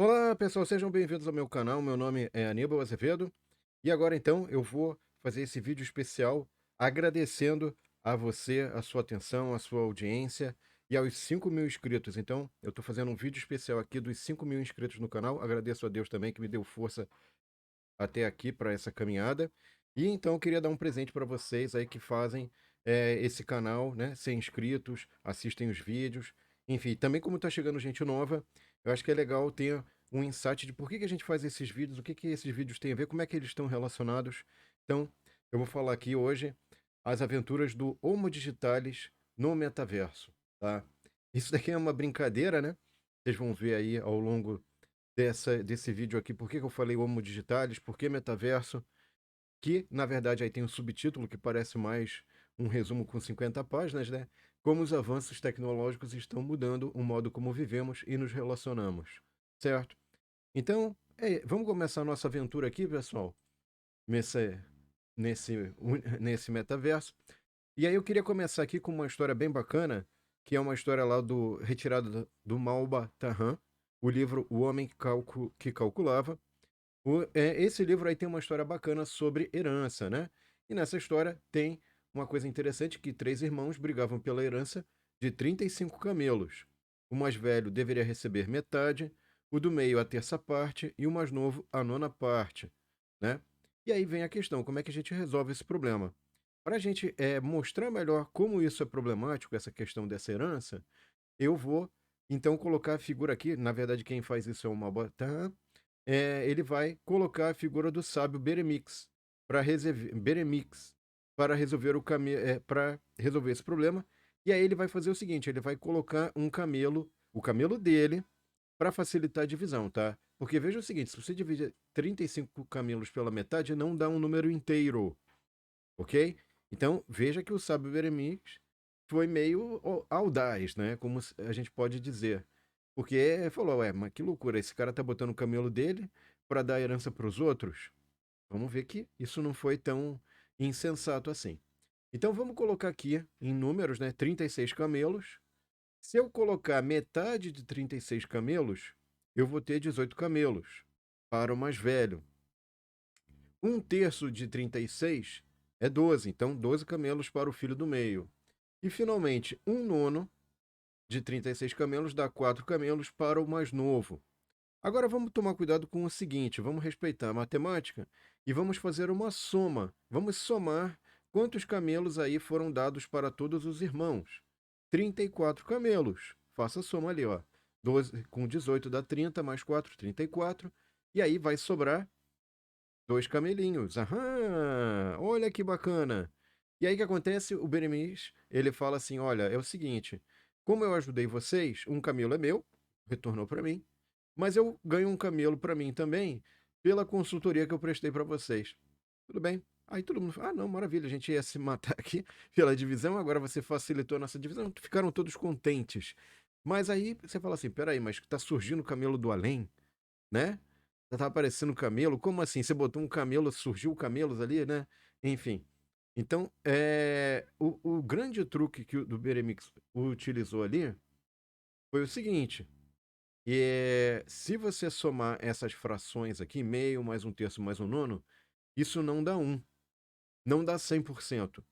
Olá, pessoal, sejam bem-vindos ao meu canal. Meu nome é Aníbal Azevedo e agora então eu vou fazer esse vídeo especial agradecendo a você, a sua atenção, a sua audiência e aos 5.000 inscritos. Então, eu estou fazendo um vídeo especial aqui dos 5.000 inscritos no canal. Agradeço a Deus também que me deu força até aqui para essa caminhada. E então eu queria dar um presente para vocês aí que fazem esse canal, né? Ser inscritos, assistem os vídeos. Enfim, também como está chegando gente nova, eu acho que é legal ter um insight de por que a gente faz esses vídeos, o que esses vídeos têm a ver, como é que eles estão relacionados. Então, eu vou falar aqui hoje as aventuras do Homo Digitalis no metaverso, tá? Isso daqui é uma brincadeira, né? Vocês vão ver aí ao longo desse vídeo aqui, por que eu falei Homo Digitalis, por que metaverso, que na verdade aí tem um subtítulo que parece mais um resumo com 50 páginas, né? Como os avanços tecnológicos estão mudando o modo como vivemos e nos relacionamos, certo? Então, vamos começar a nossa aventura aqui, pessoal, nesse, nesse metaverso. E aí eu queria começar aqui com uma história bem bacana, que é uma história lá retirada do Malba Tahan, o livro O Homem que Calculava. Esse livro aí tem uma história bacana sobre herança, né? E nessa história tem uma coisa interessante que três irmãos brigavam pela herança de 35 camelos. O mais velho deveria receber metade, o do meio a terça parte e o mais novo a nona parte, né? E aí vem a questão, como é que a gente resolve esse problema? Para a gente mostrar melhor como isso é problemático, essa questão dessa herança, eu vou então colocar a figura aqui, na verdade quem faz isso é o Malbatan, ele vai colocar a figura do sábio Beremix para resolver para resolver esse problema. E aí ele vai fazer o seguinte, ele vai colocar um camelo, o camelo dele, para facilitar a divisão, tá? Porque veja o seguinte, se você divide 35 camelos pela metade, não dá um número inteiro, ok? Então, veja que o sábio Beremix foi meio audaz, né? Como a gente pode dizer. Porque falou, ué, mas que loucura, esse cara tá botando o camelo dele para dar herança para os outros? Vamos ver que isso não foi tão insensato assim. Então vamos colocar aqui em números, né? 36 camelos. Se eu colocar metade de 36 camelos, eu vou ter 18 camelos para o mais velho. Um terço de 36 é 12, então 12 camelos para o filho do meio. E finalmente, um nono de 36 camelos dá 4 camelos para o mais novo. Agora vamos tomar cuidado com o seguinte: vamos respeitar a matemática e vamos fazer uma soma. Vamos somar quantos camelos aí foram dados para todos os irmãos. 34 camelos. Faça a soma ali, ó. 12 com 18 dá 30, mais 4, 34. E aí vai sobrar dois camelinhos. Aham! Olha que bacana! E aí o que acontece? O Beremiz, ele fala assim: olha, é o seguinte, como eu ajudei vocês, um camelo é meu, retornou para mim, mas eu ganho um camelo para mim também pela consultoria que eu prestei para vocês. Tudo bem? Aí todo mundo fala, ah, não, maravilha, a gente ia se matar aqui pela divisão, agora você facilitou a nossa divisão, ficaram todos contentes. Mas aí você fala assim, peraí, mas tá surgindo o camelo do além, né? Tá aparecendo camelo, como assim? Você botou um camelo, surgiu camelos ali, né? Enfim. Então, o grande truque que o do Beremix utilizou ali foi o seguinte: se você somar essas frações aqui, meio mais um terço mais um nono, isso não dá um, não dá 100%.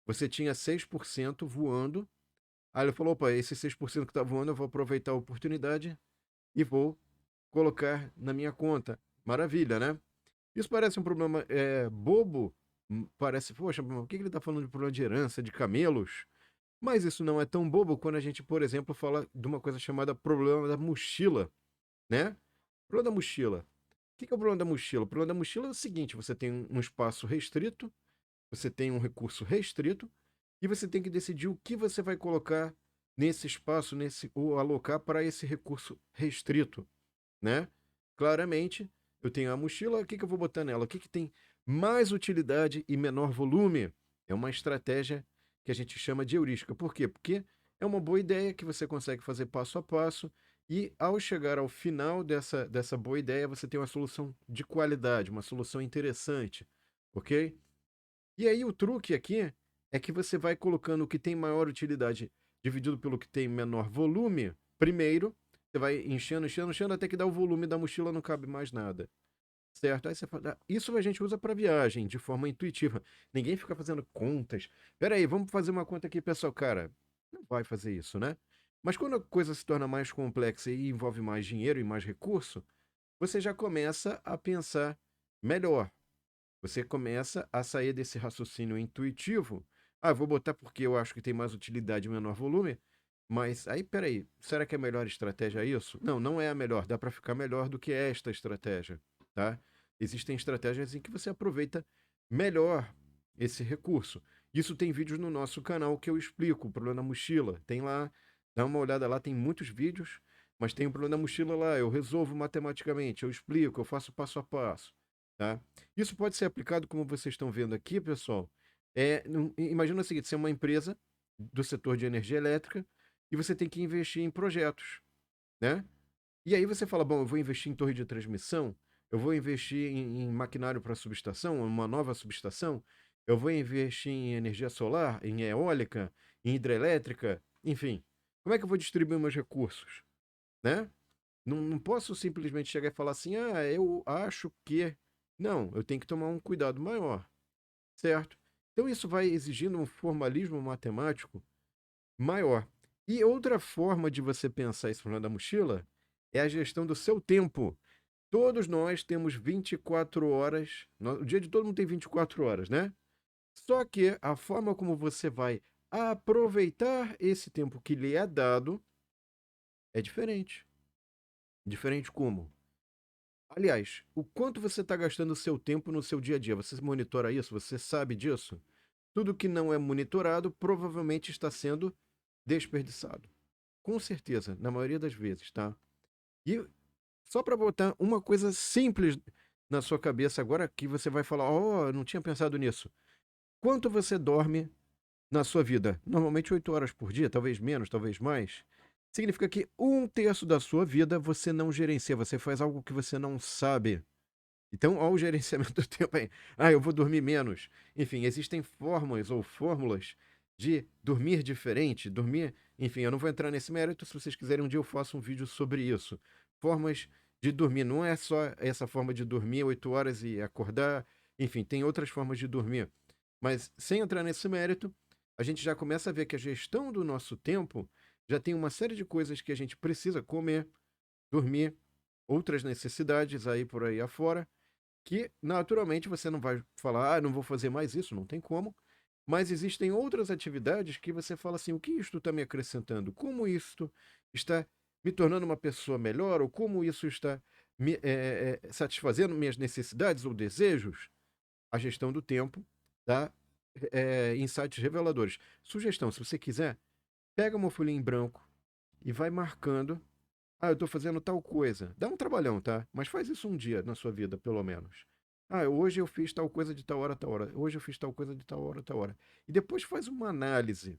Você tinha 6% voando. Aí ele falou: opa, esse 6% que está voando, eu vou aproveitar a oportunidade e vou colocar na minha conta. Maravilha, né? Isso parece um problema bobo. Parece, poxa, por que ele está falando de problema de herança, de camelos? Mas isso não é tão bobo quando a gente, por exemplo, fala de uma coisa chamada problema da mochila, né? Problema da mochila. O que é o problema da mochila? O problema da mochila é o seguinte: você tem um espaço restrito, você tem um recurso restrito, e você tem que decidir o que você vai colocar nesse espaço, ou alocar para esse recurso restrito, né? Claramente, eu tenho a mochila, o que eu vou botar nela? O que tem mais utilidade e menor volume? É uma estratégia que a gente chama de heurística. Por quê? Porque é uma boa ideia que você consegue fazer passo a passo e, ao chegar ao final dessa boa ideia, você tem uma solução de qualidade, uma solução interessante, ok? E aí o truque aqui é que você vai colocando o que tem maior utilidade dividido pelo que tem menor volume primeiro, Você vai enchendo, enchendo, enchendo, até que dá o volume da mochila, não cabe mais nada. Certo? Aí você fala, isso a gente usa para viagem, de forma intuitiva. Ninguém fica fazendo contas. Pera aí, vamos fazer uma conta aqui, pessoal. Cara, não vai fazer isso, né? Mas quando a coisa se torna mais complexa e envolve mais dinheiro e mais recurso, você já começa a pensar melhor. Você começa a sair desse raciocínio intuitivo. Ah, eu vou botar porque eu acho que tem mais utilidade e menor volume. Mas aí, peraí, será que é a melhor estratégia isso? Não, não é a melhor. Dá para ficar melhor do que esta estratégia, tá? Existem estratégias em que você aproveita melhor esse recurso. Isso tem vídeos no nosso canal que eu explico o problema da mochila. Tem lá, dá uma olhada lá, tem muitos vídeos, mas tem o problema da mochila lá. Eu resolvo matematicamente, eu explico, eu faço passo a passo, tá? Isso pode ser aplicado, como vocês estão vendo aqui, pessoal. Imagina o seguinte: você é uma empresa do setor de energia elétrica e você tem que investir em projetos, né? E aí você fala, bom, eu vou investir em torre de transmissão, eu vou investir em maquinário para subestação, uma nova subestação, eu vou investir em energia solar, em eólica, em hidrelétrica, enfim. Como é que eu vou distribuir meus recursos, né? Não posso simplesmente chegar e falar assim, eu acho que... Não, eu tenho que tomar um cuidado maior, certo? Então isso vai exigindo um formalismo matemático maior. E outra forma de você pensar esse problema da mochila é a gestão do seu tempo. Todos nós temos 24 horas, o dia de todo mundo tem 24 horas, né? Só que a forma como você vai aproveitar esse tempo que lhe é dado é diferente. Diferente como? Aliás, o quanto você está gastando o seu tempo no seu dia a dia? Você monitora isso? Você sabe disso? Tudo que não é monitorado provavelmente está sendo desperdiçado. Com certeza, na maioria das vezes, tá? E só para botar uma coisa simples na sua cabeça agora que você vai falar, oh, eu não tinha pensado nisso. Quanto você dorme na sua vida? Normalmente 8 horas por dia, talvez menos, talvez mais. Significa que um terço da sua vida você não gerencia, você faz algo que você não sabe. Então, olha o gerenciamento do tempo aí. Ah, eu vou dormir menos. Enfim, existem formas ou fórmulas de dormir diferente, dormir. Enfim, eu não vou entrar nesse mérito. Se vocês quiserem, um dia eu faço um vídeo sobre isso. Formas de dormir. Não é só essa forma de dormir 8 horas e acordar. Enfim, tem outras formas de dormir. Mas sem entrar nesse mérito, a gente já começa a ver que a gestão do nosso tempo já tem uma série de coisas que a gente precisa comer, dormir, outras necessidades aí por aí afora que naturalmente você não vai falar, não vou fazer mais isso, não tem como. Mas existem outras atividades que você fala assim: o que isto está me acrescentando? Como isto está me tornando uma pessoa melhor? Ou como isso está satisfazendo minhas necessidades ou desejos? A gestão do tempo dá insights reveladores. Sugestão: se você quiser, pega uma folhinha em branco e vai marcando. Ah, eu estou fazendo tal coisa. Dá um trabalhão, tá? Mas faz isso um dia na sua vida, pelo menos. Ah, hoje eu fiz tal coisa de tal hora, tal hora. Hoje eu fiz tal coisa de tal hora, tal hora. E depois faz uma análise,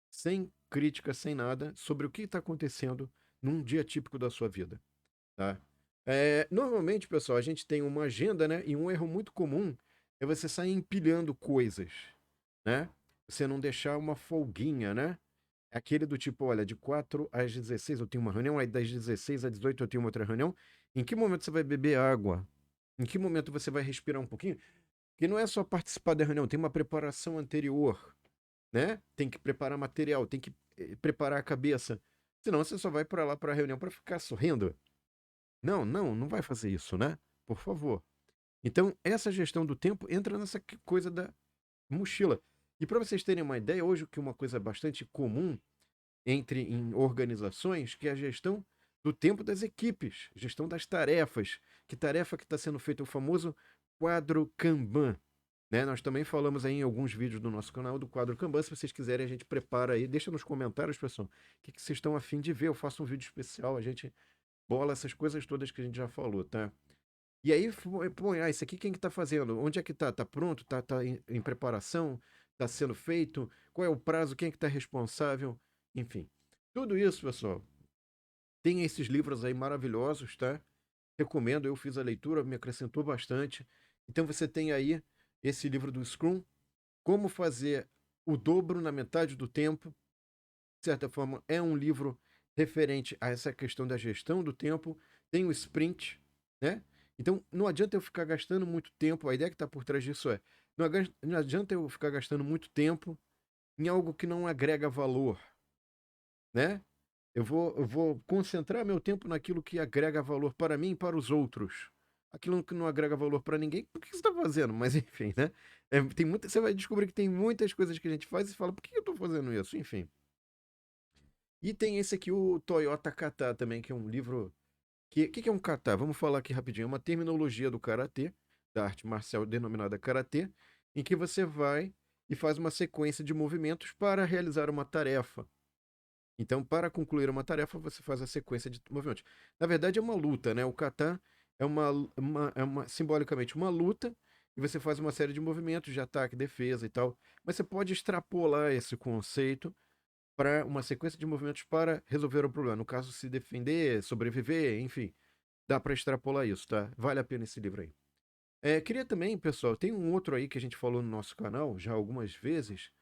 sem crítica, sem nada, sobre o que está acontecendo num dia típico da sua vida, tá? Normalmente, pessoal, a gente tem uma agenda, né? E um erro muito comum é você sair empilhando coisas, né? Você não deixar uma folguinha, né? É aquele do tipo, olha, de 4 às 16 eu tenho uma reunião, aí das 16 às 18 eu tenho outra reunião. Em que momento você vai beber água? Em que momento você vai respirar um pouquinho? Que não é só participar da reunião, tem uma preparação anterior, né? Tem que preparar material, tem que preparar a cabeça. Senão você só vai para lá para a reunião para ficar sorrindo. Não, não, não vai fazer isso, né? Por favor. Então, essa gestão do tempo entra nessa coisa da mochila. E para vocês terem uma ideia, hoje o que é uma coisa bastante comum em organizações, que é a gestão do tempo das equipes, gestão das tarefas. Que tarefa que está sendo feita? O famoso quadro Kanban. Né? Nós também falamos aí em alguns vídeos do nosso canal do quadro Kanban. Se vocês quiserem, a gente prepara aí. Deixa nos comentários, pessoal, o que vocês estão a fim de ver. Eu faço um vídeo especial, a gente bola essas coisas todas que a gente já falou, tá? E aí põe, isso aqui quem que tá fazendo? Onde é que tá? Tá pronto? Tá em preparação? Tá sendo feito? Qual é o prazo? Quem é que tá responsável? Enfim, tudo isso, pessoal, tem esses livros aí maravilhosos, tá? Recomendo, eu fiz a leitura, me acrescentou bastante. Então você tem aí esse livro do Scrum, Como Fazer o Dobro na Metade do Tempo. De certa forma, é um livro referente a essa questão da gestão do tempo, tem o sprint, né? Então, não adianta eu ficar gastando muito tempo, a ideia que está por trás disso é, não adianta eu ficar gastando muito tempo em algo que não agrega valor, né? Eu vou concentrar meu tempo naquilo que agrega valor para mim e para os outros. Aquilo que não agrega valor para ninguém, por que você está fazendo? Mas enfim, né? Você vai descobrir que tem muitas coisas que a gente faz e fala, por que eu estou fazendo isso? Enfim. E tem esse aqui, o Toyota Kata também, que é um livro. Que é um kata? Vamos falar aqui rapidinho. É uma terminologia do karatê, da arte marcial denominada karatê, em que você vai e faz uma sequência de movimentos para realizar uma tarefa. Então, para concluir uma tarefa, você faz a sequência de movimentos. Na verdade, é uma luta, né? O kata é simbolicamente uma luta, e você faz uma série de movimentos de ataque, defesa e tal. Mas você pode extrapolar esse conceito para uma sequência de movimentos para resolver o problema. No caso, se defender, sobreviver, enfim, dá para extrapolar isso, tá? Vale a pena esse livro aí. Queria também, pessoal, tem um outro aí que a gente falou no nosso canal já algumas vezes,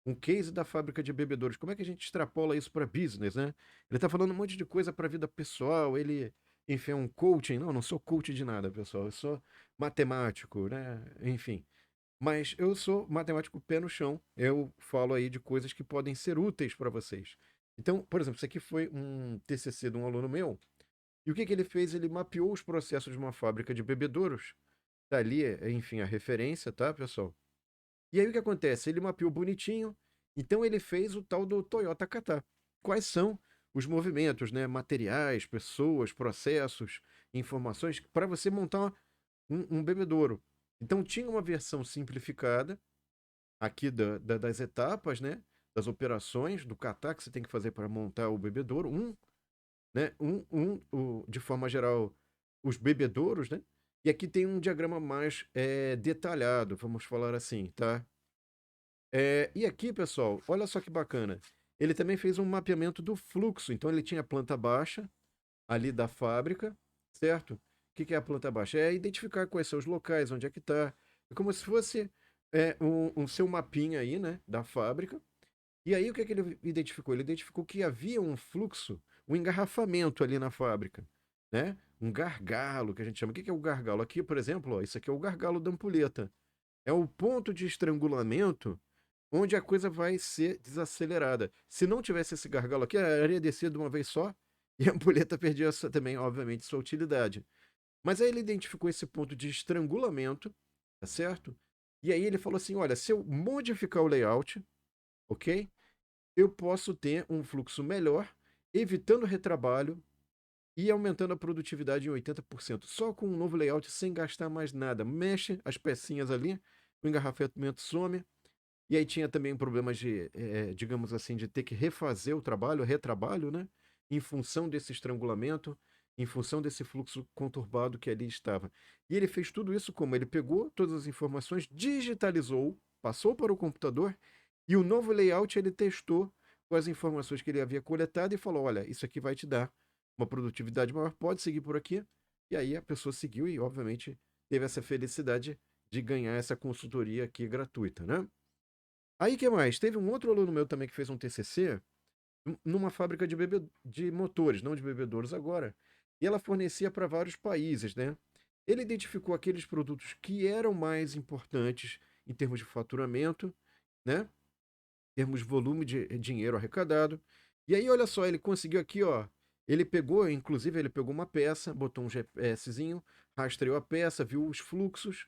um case da fábrica de bebedouros. Como é que a gente extrapola isso para business, né? Ele tá falando um monte de coisa para a vida pessoal, ele, enfim, é um coaching. Não, não sou coach de nada, pessoal. Eu sou matemático, né? Enfim. Mas eu sou matemático pé no chão. Eu falo aí de coisas que podem ser úteis para vocês. Então, por exemplo, isso aqui foi um TCC de um aluno meu. E o que que ele fez? Ele mapeou os processos de uma fábrica de bebedouros. Tá ali, enfim, a referência, tá, pessoal? E aí o que acontece? Ele mapeou bonitinho. Então ele fez o tal do Toyota Kata. Quais são os movimentos, né? Materiais, pessoas, processos, informações para você montar um bebedouro. Então tinha uma versão simplificada aqui das etapas, né? Das operações do kata que você tem que fazer para montar o bebedouro. Né? De forma geral, os bebedouros, né? E aqui tem um diagrama mais detalhado, vamos falar assim, tá? E aqui, pessoal, olha só que bacana. Ele também fez um mapeamento do fluxo. Então ele tinha a planta baixa ali da fábrica, certo? O que que é a planta baixa? É identificar quais são os locais, onde é que está. É como se fosse um seu mapinha aí, né, da fábrica. E aí o que é que ele identificou? Ele identificou que havia um fluxo, um engarrafamento ali na fábrica, né? Um gargalo, que a gente chama. O que que é o gargalo? Aqui, por exemplo, ó, isso aqui é o gargalo da ampulheta. É o ponto de estrangulamento onde a coisa vai ser desacelerada. Se não tivesse esse gargalo aqui, a areia descia de uma vez só e a ampulheta perdia também, obviamente, sua utilidade. Mas aí ele identificou esse ponto de estrangulamento, tá certo? E aí ele falou assim: olha, se eu modificar o layout, ok? Eu posso ter um fluxo melhor, evitando retrabalho e aumentando a produtividade em 80%. Só com um novo layout, sem gastar mais nada. Mexe as pecinhas ali, o engarrafamento some. E aí tinha também problemas de, digamos assim, de ter que refazer o trabalho, retrabalho, né? Em função desse estrangulamento, em função desse fluxo conturbado que ali estava. E ele fez tudo isso como? Ele pegou todas as informações, digitalizou, passou para o computador e o novo layout ele testou com as informações que ele havia coletado e falou: olha, isso aqui vai te dar uma produtividade maior, pode seguir por aqui. E aí a pessoa seguiu e, obviamente, teve essa felicidade de ganhar essa consultoria aqui gratuita, né? Aí que mais? Teve um outro aluno meu também que fez um TCC numa fábrica de motores, não de bebedouros agora. E ela fornecia para vários países, né? Ele identificou aqueles produtos que eram mais importantes em termos de faturamento, né? Em termos de volume de dinheiro arrecadado. E aí, olha só, ele conseguiu aqui, ó. Ele pegou, inclusive, ele pegou uma peça, botou um GPSzinho, rastreou a peça, viu os fluxos,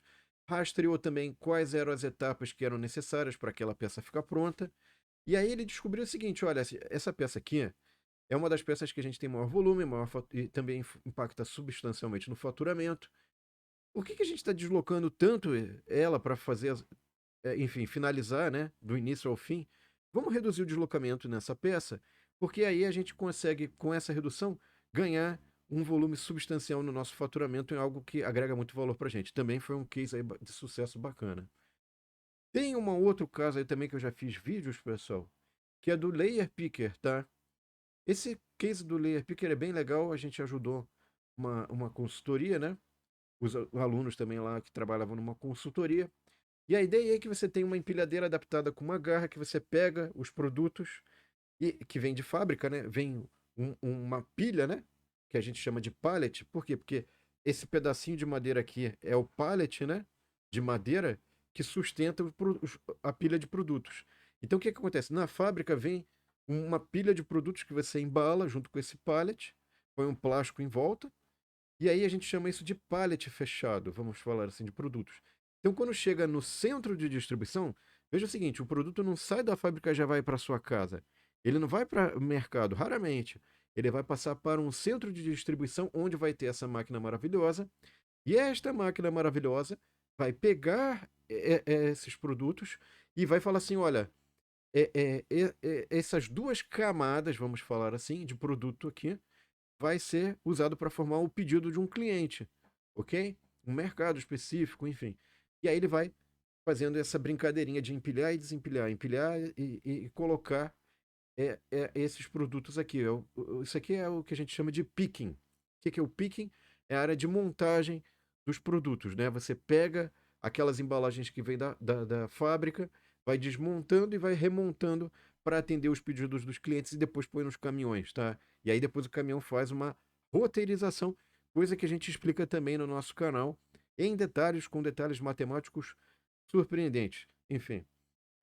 rastreou também quais eram as etapas que eram necessárias para aquela peça ficar pronta. E aí ele descobriu o seguinte: olha, essa peça aqui é uma das peças que a gente tem maior volume, e também impacta substancialmente no faturamento. Por que a gente está deslocando tanto ela para fazer, enfim, finalizar, né, do início ao fim? Vamos reduzir o deslocamento nessa peça, porque aí a gente consegue, com essa redução, ganhar um volume substancial no nosso faturamento em algo que agrega muito valor para a gente. Também foi um case aí de sucesso bacana. Tem um outro caso aí também que eu já fiz vídeos, pessoal, que é do Layer Picker, tá? Esse case do Layer Picker é bem legal, a gente ajudou uma consultoria, né? Os alunos também lá que trabalhavam numa consultoria. E a ideia é que você tem uma empilhadeira adaptada com uma garra que você pega os produtos e que vem de fábrica, né? Vem uma pilha, né? Que a gente chama de pallet. Por quê? Porque esse pedacinho de madeira aqui é o pallet, né? De madeira que sustenta a pilha de produtos. Então, o que que acontece? Na fábrica vem uma pilha de produtos que você embala junto com esse pallet, põe um plástico em volta, e aí a gente chama isso de pallet fechado, vamos falar assim, de produtos. Então, quando chega no centro de distribuição, veja o seguinte: o produto não sai da fábrica e já vai para sua casa. Ele não vai para o mercado, raramente. Ele vai passar para um centro de distribuição onde vai ter essa máquina maravilhosa. E esta máquina maravilhosa vai pegar esses produtos e vai falar assim: olha, essas duas camadas, vamos falar assim, de produto aqui, vai ser usado para formar o pedido de um cliente, ok? Um mercado específico, enfim. E aí ele vai fazendo essa brincadeirinha de empilhar e desempilhar, empilhar e colocar esses produtos aqui. Isso aqui é o que a gente chama de picking. O que é o picking? É a área de montagem dos produtos, né? Você pega aquelas embalagens que vêm da fábrica, vai desmontando e vai remontando para atender os pedidos dos clientes e depois põe nos caminhões, tá? E aí depois o caminhão faz uma roteirização, coisa que a gente explica também no nosso canal, em detalhes, com detalhes matemáticos surpreendentes. Enfim.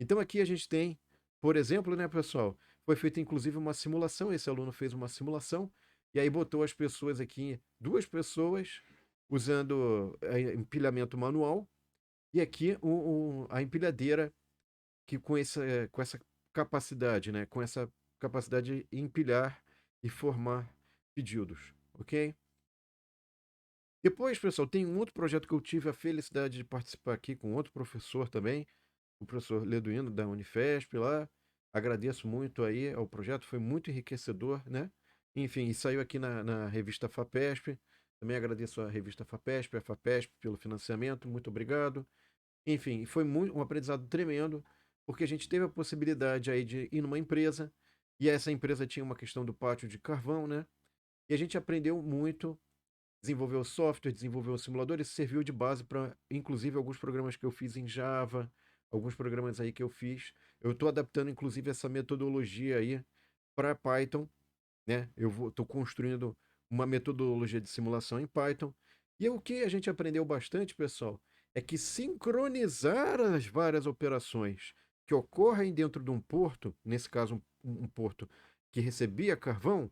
Então aqui a gente tem, por exemplo, né, pessoal, foi feita inclusive uma simulação, esse aluno fez uma simulação, e aí botou as pessoas aqui, duas pessoas, usando empilhamento manual, e aqui a empilhadeira que com essa capacidade, né, com essa capacidade de empilhar e formar pedidos, ok? Depois, pessoal, tem um outro projeto que eu tive a felicidade de participar aqui com outro professor também, o professor Leduino da Unifesp lá. Agradeço muito aí ao projeto, foi muito enriquecedor, né? Enfim, e saiu aqui na revista FAPESP. Também agradeço a revista FAPESP, a FAPESP pelo financiamento, muito obrigado. Enfim, foi muito, um aprendizado tremendo, porque a gente teve a possibilidade aí de ir numa empresa, e essa empresa tinha uma questão do pátio de carvão, né? E a gente aprendeu muito, desenvolveu software, desenvolveu o simulador, isso serviu de base para, inclusive, alguns programas que eu fiz em Java, alguns programas aí que eu fiz. Eu estou adaptando, inclusive, essa metodologia aí para Python, né? Estou construindo uma metodologia de simulação em Python. E o que a gente aprendeu bastante, pessoal, é que sincronizar as várias operações que ocorrem dentro de um porto, nesse caso um porto que recebia carvão,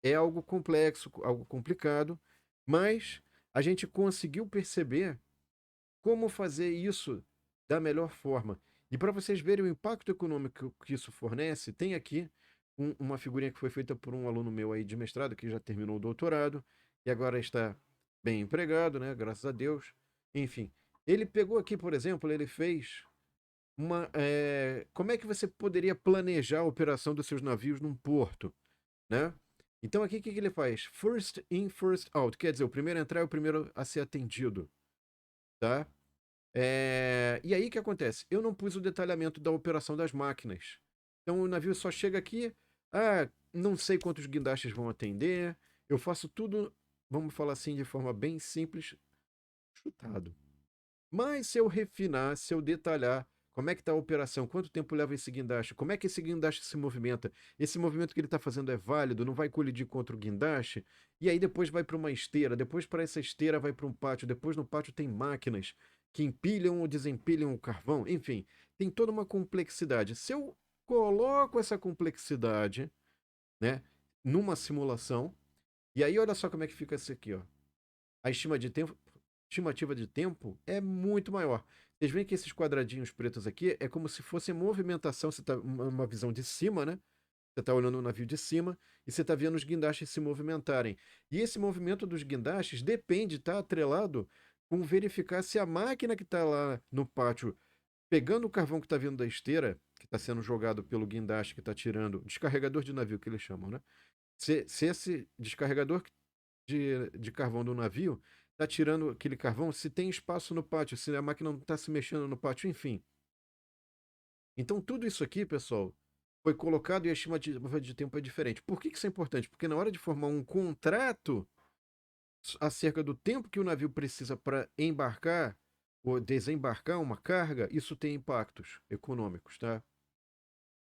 é algo complexo, algo complicado, mas a gente conseguiu perceber como fazer isso da melhor forma. E para vocês verem o impacto econômico que isso fornece, tem aqui uma figurinha que foi feita por um aluno meu aí de mestrado, que já terminou o doutorado e agora está bem empregado, né? Graças a Deus. Enfim, ele pegou aqui, por exemplo, ele fez como é que você poderia planejar a operação dos seus navios num porto, né? Então aqui o que que ele faz? First in, first out. Quer dizer, o primeiro a entrar é o primeiro a ser atendido, tá? E aí o que acontece? Eu não pus o detalhamento da operação das máquinas. Então o navio só chega aqui, não sei quantos guindastes vão atender, eu faço tudo, vamos falar assim, de forma bem simples, chutado. Mas se eu refinar, se eu detalhar como é que está a operação, quanto tempo leva esse guindaste, como é que esse guindaste se movimenta, esse movimento que ele está fazendo é válido, não vai colidir contra o guindaste, e aí depois vai para uma esteira, depois para essa esteira vai para um pátio, depois no pátio tem máquinas que empilham ou desempilham o carvão, enfim, tem toda uma complexidade. Se eu coloco essa complexidade, né, numa simulação, e aí olha só como é que fica isso aqui, ó. A estimativa de tempo é muito maior. Vocês veem que esses quadradinhos pretos aqui é como se fosse movimentação, você tá uma visão de cima, né? Você está olhando o navio de cima e você está vendo os guindastes se movimentarem. E esse movimento dos guindastes depende, está atrelado com verificar se a máquina que está lá no pátio, pegando o carvão que está vindo da esteira, que está sendo jogado pelo guindaste que está tirando, descarregador de navio que eles chamam, né? Se esse descarregador de carvão do navio está tirando aquele carvão, se tem espaço no pátio, se a máquina não está se mexendo no pátio, enfim. Então, tudo isso aqui, pessoal, foi colocado e a estimativa de tempo é diferente. Por que isso é importante? Porque na hora de formar um contrato acerca do tempo que o navio precisa para embarcar ou desembarcar uma carga, isso tem impactos econômicos, tá?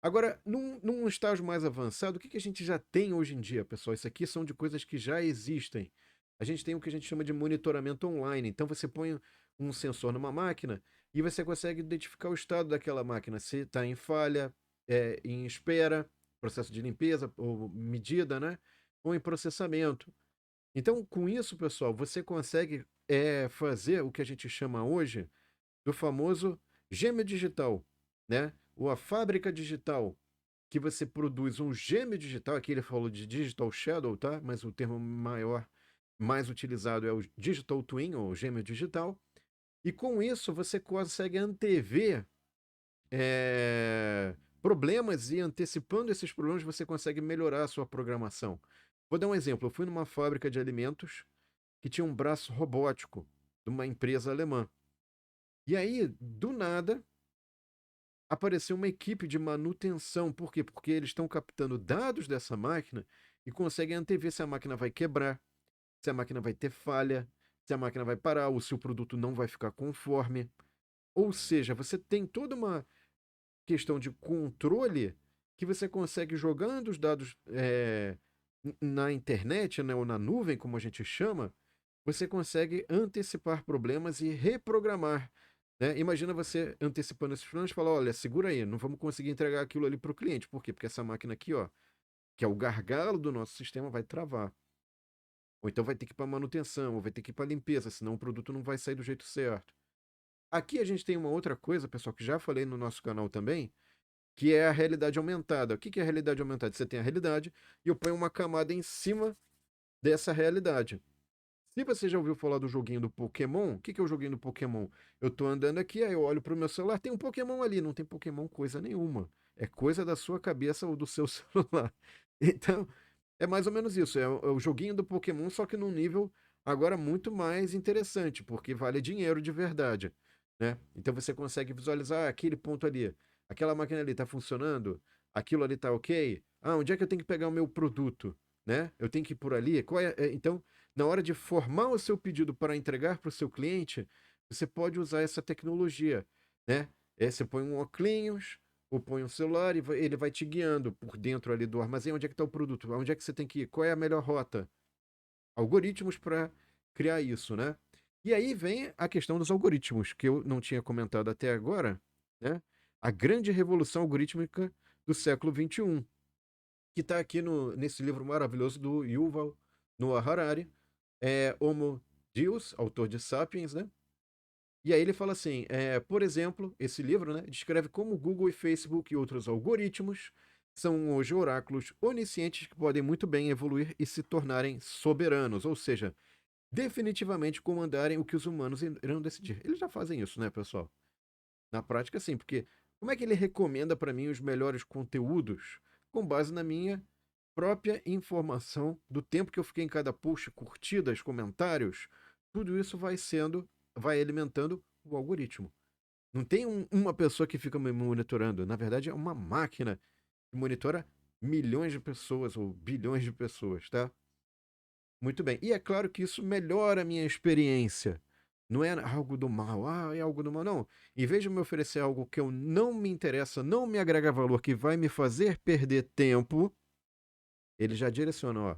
Agora, num estágio mais avançado, o que a gente já tem hoje em dia, pessoal? Isso aqui são de coisas que já existem. A gente tem o que a gente chama de monitoramento online. Então, você põe um sensor numa máquina e você consegue identificar o estado daquela máquina, se está em falha, em espera, processo de limpeza ou medida, né? Ou em processamento. Então, com isso, pessoal, você consegue fazer o que a gente chama hoje do famoso gêmeo digital, né? Ou a fábrica digital, que você produz um gêmeo digital. Aqui ele falou de digital shadow, tá? Mas o termo maior, mais utilizado é o digital twin, ou gêmeo digital. E com isso você consegue antever problemas, e antecipando esses problemas você consegue melhorar a sua programação. Vou dar um exemplo. Eu fui numa fábrica de alimentos que tinha um braço robótico de uma empresa alemã. E aí, do nada, apareceu uma equipe de manutenção. Por quê? Porque eles estão captando dados dessa máquina e conseguem antever se a máquina vai quebrar, se a máquina vai ter falha, se a máquina vai parar ou se o produto não vai ficar conforme. Ou seja, você tem toda uma questão de controle que você consegue jogando os dados na internet, né, ou na nuvem, como a gente chama, você consegue antecipar problemas e reprogramar. Né? Imagina você antecipando esses problemas e falar: olha, segura aí, não vamos conseguir entregar aquilo ali para o cliente. Por quê? Porque essa máquina aqui, ó, que é o gargalo do nosso sistema, vai travar. Ou então vai ter que ir para manutenção, ou vai ter que ir para limpeza, senão o produto não vai sair do jeito certo. Aqui a gente tem uma outra coisa, pessoal, que já falei no nosso canal também, que é a realidade aumentada. O que é a realidade aumentada? Você tem a realidade e eu ponho uma camada em cima dessa realidade. Se você já ouviu falar do joguinho do Pokémon, o que é o joguinho do Pokémon? Eu tô andando aqui, aí eu olho pro meu celular, tem um Pokémon ali, não tem Pokémon coisa nenhuma. É coisa da sua cabeça ou do seu celular. Então, é mais ou menos isso. É o joguinho do Pokémon, só que num nível agora muito mais interessante, porque vale dinheiro de verdade, né? Então você consegue visualizar aquele ponto ali, aquela máquina ali tá funcionando, aquilo ali tá ok. Ah, onde é que eu tenho que pegar o meu produto, né? Eu tenho que ir por ali. Então, na hora de formar o seu pedido para entregar para o seu cliente, você pode usar essa tecnologia, né? Você põe um óculos, ou põe um celular e ele vai te guiando por dentro ali do armazém. Onde é que está o produto? Onde é que você tem que ir? Qual é a melhor rota? Algoritmos para criar isso, né? E aí vem a questão dos algoritmos, que eu não tinha comentado até agora, né? A grande revolução algorítmica do século XXI, que está aqui nesse livro maravilhoso do Yuval Noah Harari, Homo Deus, autor de Sapiens, né? E aí ele fala assim, por exemplo, esse livro, né, descreve como Google e Facebook e outros algoritmos são hoje oráculos oniscientes que podem muito bem evoluir e se tornarem soberanos, ou seja, definitivamente comandarem o que os humanos irão decidir. Eles já fazem isso, né, pessoal? Na prática, sim, porque como é que ele recomenda para mim os melhores conteúdos com base na minha própria informação, do tempo que eu fiquei em cada post, curtidas, comentários, tudo isso vai alimentando o algoritmo. Não tem uma pessoa que fica me monitorando. Na verdade, é uma máquina que monitora milhões de pessoas ou bilhões de pessoas, tá? Muito bem. E é claro que isso melhora a minha experiência. Não é algo do mal, é algo do mal, não. Em vez de me oferecer algo que eu não me interessa, não me agrega valor, que vai me fazer perder tempo, ele já direciona, ó,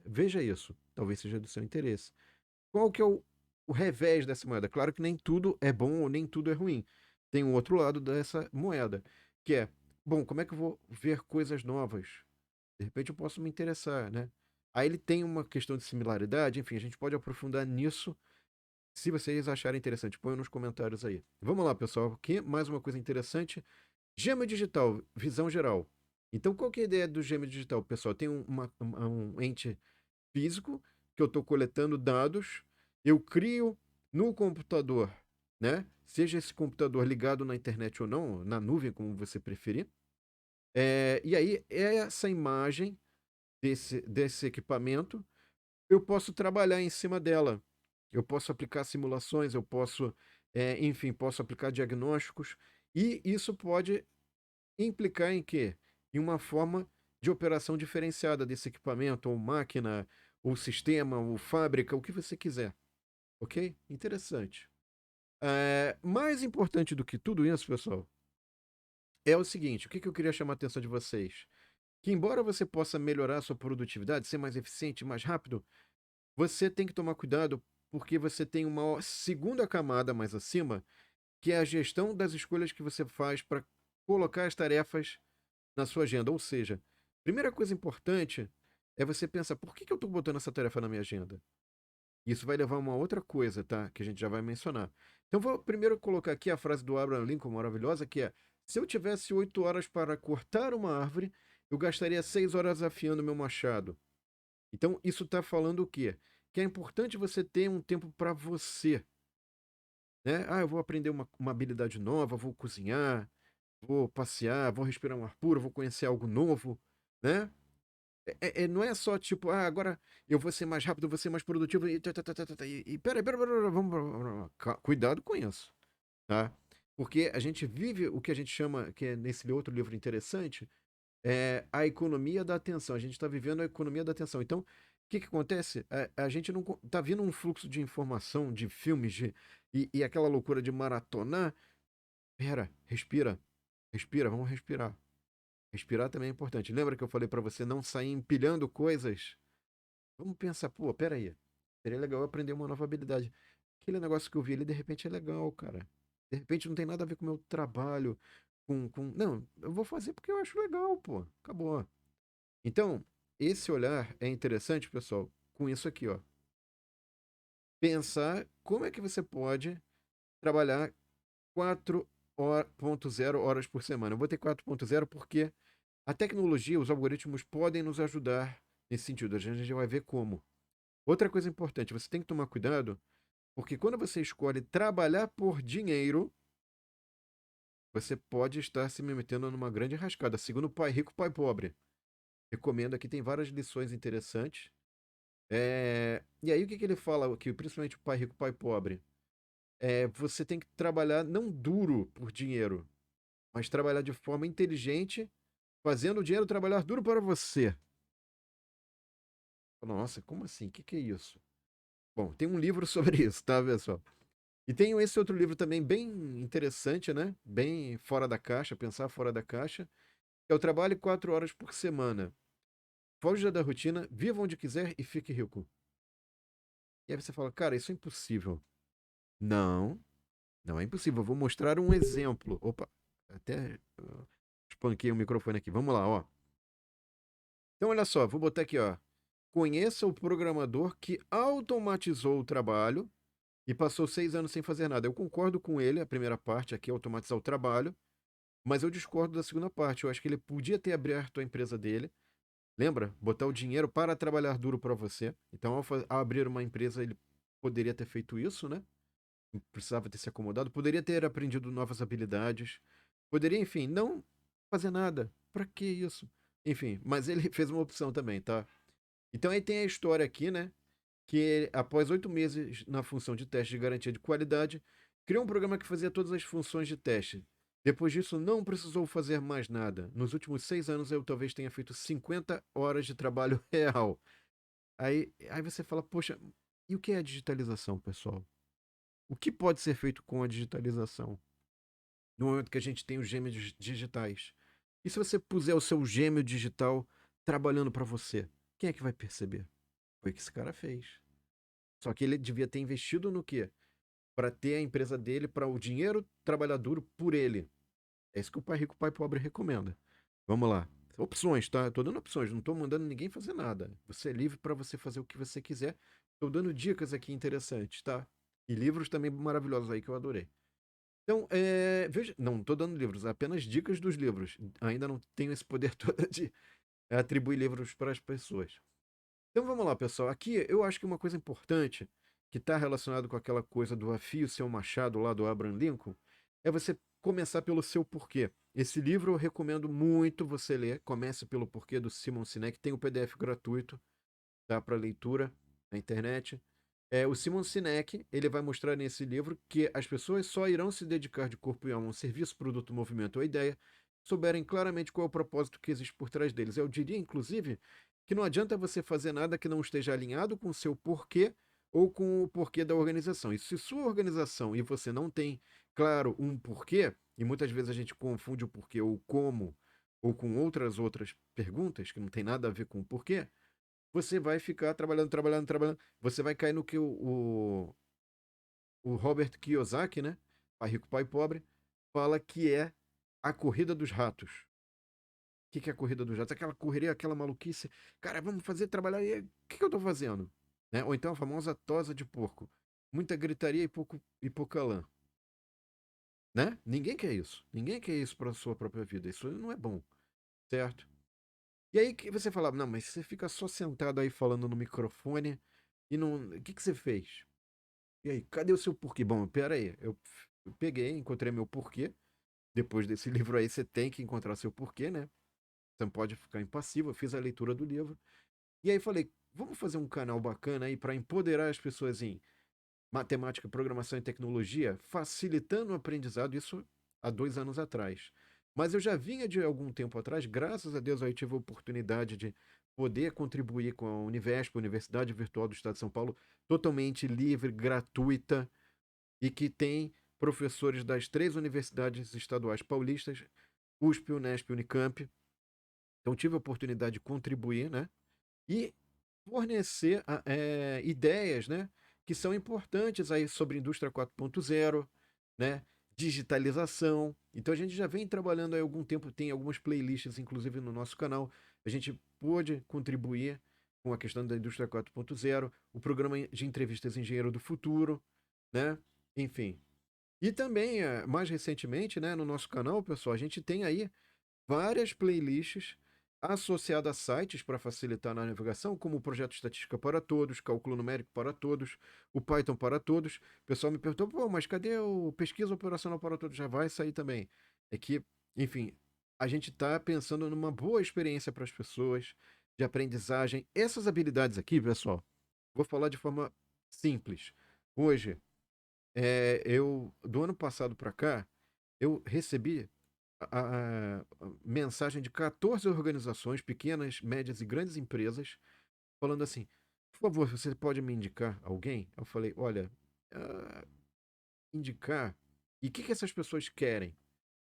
veja isso, talvez seja do seu interesse. Qual que é o revés dessa moeda? Claro que nem tudo é bom ou nem tudo é ruim. Tem um outro lado dessa moeda, que é, bom, como é que eu vou ver coisas novas? De repente eu posso me interessar, né? Aí ele tem uma questão de similaridade, enfim, a gente pode aprofundar nisso se vocês acharem interessante. Põe nos comentários aí. Vamos lá, pessoal. Aqui mais uma coisa interessante. Gêmeo digital, visão geral. Então, qual que é a ideia do gêmeo digital, pessoal? Tem um ente físico que eu estou coletando dados, eu crio no computador, né? Seja esse computador ligado na internet ou não, na nuvem, como você preferir. E aí, essa imagem desse equipamento, eu posso trabalhar em cima dela. Eu posso aplicar simulações, eu posso, enfim, posso aplicar diagnósticos, e isso pode implicar em quê? Em uma forma de operação diferenciada desse equipamento, ou máquina, ou sistema, ou fábrica, o que você quiser. Ok? Interessante. Mais importante do que tudo isso, pessoal, é o seguinte, o que eu queria chamar a atenção de vocês? Que embora você possa melhorar a sua produtividade, ser mais eficiente, mais rápido, você tem que tomar cuidado porque você tem uma segunda camada mais acima, que é a gestão das escolhas que você faz para colocar as tarefas na sua agenda. Ou seja, primeira coisa importante é você pensar, por que eu estou botando essa tarefa na minha agenda? Isso vai levar a uma outra coisa, tá? Que a gente já vai mencionar. Então, vou primeiro colocar aqui a frase do Abraham Lincoln maravilhosa, que é: se eu tivesse 8 horas para cortar uma árvore, eu gastaria 6 horas afiando meu machado. Então, isso está falando o quê? Que é importante você ter um tempo para você, né? Ah, eu vou aprender uma habilidade nova, vou cozinhar, vou passear, vou respirar um ar puro, vou conhecer algo novo, né? Não é só tipo, ah, agora eu vou ser mais rápido, vou ser mais produtivo e peraí, vamos, cuidado com isso, tá? Porque a gente vive o que a gente chama, que é nesse outro livro interessante, é a economia da atenção. A gente está vivendo a economia da atenção. Então, o que acontece? A gente não tá vindo um fluxo de informação, de filmes, e aquela loucura de maratonar. Pera, respira, respira, vamos respirar. Respirar também é importante. Lembra que eu falei para você não sair empilhando coisas? Vamos pensar, pô, peraí. Seria legal eu aprender uma nova habilidade. Aquele negócio que eu vi ali, de repente é legal, cara. De repente não tem nada a ver com o meu trabalho, com... Não, eu vou fazer porque eu acho legal, pô. Acabou. Então, esse olhar é interessante, pessoal, com isso aqui, ó. Pensar como é que você pode trabalhar 4.0 horas por semana. Eu vou ter 4.0 porque a tecnologia, os algoritmos podem nos ajudar nesse sentido. A gente já vai ver como. Outra coisa importante, você tem que tomar cuidado, porque quando você escolhe trabalhar por dinheiro, você pode estar se metendo numa grande rascada. Segundo o Pai Rico, Pai Pobre. Recomendo aqui, tem várias lições interessantes. E aí o que ele fala aqui, principalmente o Pai Rico, Pai Pobre? Você tem que trabalhar não duro por dinheiro, mas trabalhar de forma inteligente, fazendo o dinheiro trabalhar duro para você. Nossa, como assim? O que é isso? Bom, tem um livro sobre isso, tá, pessoal? E tem esse outro livro também bem interessante, né? Bem fora da caixa, pensar fora da caixa. É o Trabalhe 4 horas por semana. Foge da rotina, viva onde quiser e fique rico. E aí você fala, cara, isso é impossível. Não, não é impossível. Eu vou mostrar um exemplo. Opa, até espanquei o microfone aqui. Vamos lá, ó. Então, olha só, vou botar aqui, ó. Conheça o programador que automatizou o trabalho e passou 6 anos sem fazer nada. Eu concordo com ele, a primeira parte aqui, automatizar o trabalho, mas eu discordo da segunda parte. Eu acho que ele podia ter aberto a empresa dele. Lembra? Botar o dinheiro para trabalhar duro para você. Então, ao abrir uma empresa, ele poderia ter feito isso, né? Não precisava ter se acomodado. Poderia ter aprendido novas habilidades. Poderia, enfim, não fazer nada. Para que isso? Enfim, mas ele fez uma opção também, tá? Então aí tem a história aqui, né? Que ele, após 8 meses na função de teste de garantia de qualidade, criou um programa que fazia todas as funções de teste. Depois disso, não precisou fazer mais nada. Nos últimos 6 anos, eu talvez tenha feito 50 horas de trabalho real. Aí você fala, poxa, e o que é a digitalização, pessoal? O que pode ser feito com a digitalização? No momento que a gente tem os gêmeos digitais. E se você puser o seu gêmeo digital trabalhando para você? Quem é que vai perceber? Foi o que esse cara fez. Só que ele devia ter investido no quê? Para ter a empresa dele, para o dinheiro trabalhar duro por ele. É isso que o Pai Rico, Pai Pobre recomenda. Vamos lá. Opções, tá? Eu tô dando opções, não tô mandando ninguém fazer nada. Você é livre para você fazer o que você quiser. Tô dando dicas aqui interessantes, tá? E livros também maravilhosos aí que eu adorei. Então, veja, não tô dando livros, apenas dicas dos livros. Ainda não tenho esse poder todo de atribuir livros para as pessoas. Então vamos lá, pessoal. Aqui eu acho que uma coisa importante que está relacionado com aquela coisa do afio seu machado lá do Abraham Lincoln é você começar pelo seu porquê. Esse livro eu recomendo muito você ler. Comece pelo porquê do Simon Sinek. Tem o PDF gratuito, tá, para leitura na internet. O Simon Sinek, ele vai mostrar nesse livro que as pessoas só irão se dedicar de corpo e alma a um serviço, produto, movimento ou ideia, souberem claramente qual é o propósito que existe por trás deles. Eu diria, inclusive, que não adianta você fazer nada que não esteja alinhado com o seu porquê ou com o porquê da organização. E se sua organização e você não tem, claro, um porquê, e muitas vezes a gente confunde o porquê ou como, ou com outras perguntas, que não tem nada a ver com o porquê, você vai ficar trabalhando. Você vai cair no que o Robert Kiyosaki, né? Pai Rico, Pai Pobre, fala que é a corrida dos ratos. O que é a corrida dos ratos? Aquela correria, aquela maluquice. Cara, vamos fazer trabalhar. E o que eu tô fazendo? Né? Ou então a famosa tosa de porco. Muita gritaria e pouca lã. Né? Ninguém quer isso. Ninguém quer isso para sua própria vida. Isso não é bom, certo? E aí que você fala, não, mas você fica só sentado aí falando no microfone e não. O que você fez? E aí, cadê o seu porquê? Bom, pera aí. Eu peguei, encontrei meu porquê. Depois desse livro aí, você tem que encontrar seu porquê, né? Você não pode ficar impassivo. Eu fiz a leitura do livro. E aí falei, vamos fazer um canal bacana aí para empoderar as pessoas em matemática, programação e tecnologia, facilitando o aprendizado, isso há 2 anos atrás. Mas eu já vinha de algum tempo atrás, graças a Deus, aí tive a oportunidade de poder contribuir com a Univesp, Universidade Virtual do Estado de São Paulo, totalmente livre, gratuita, e que tem professores das 3 universidades estaduais paulistas, USP, Unesp e Unicamp. Então tive a oportunidade de contribuir, né? E fornecer ideias, né, que são importantes aí sobre indústria 4.0, né, digitalização. Então a gente já vem trabalhando há algum tempo, tem algumas playlists, inclusive no nosso canal. A gente pôde contribuir com a questão da indústria 4.0, o programa de entrevistas Engenheiro do Futuro, né? Enfim. E também, mais recentemente, né, no nosso canal, pessoal, a gente tem aí várias playlists associadas a sites para facilitar na navegação, como o Projeto Estatística para Todos, Cálculo Numérico para Todos, o Python para Todos. O pessoal me perguntou, pô, mas cadê o Pesquisa Operacional para Todos? Já vai sair também. É que, enfim, a gente está pensando numa boa experiência para as pessoas, de aprendizagem. Essas habilidades aqui, pessoal, vou falar de forma simples. Hoje, do ano passado para cá, eu recebi mensagem de 14 organizações, pequenas, médias e grandes empresas, falando assim: por favor, você pode me indicar alguém? Eu falei: olha, ah, indicar. E o que essas pessoas querem?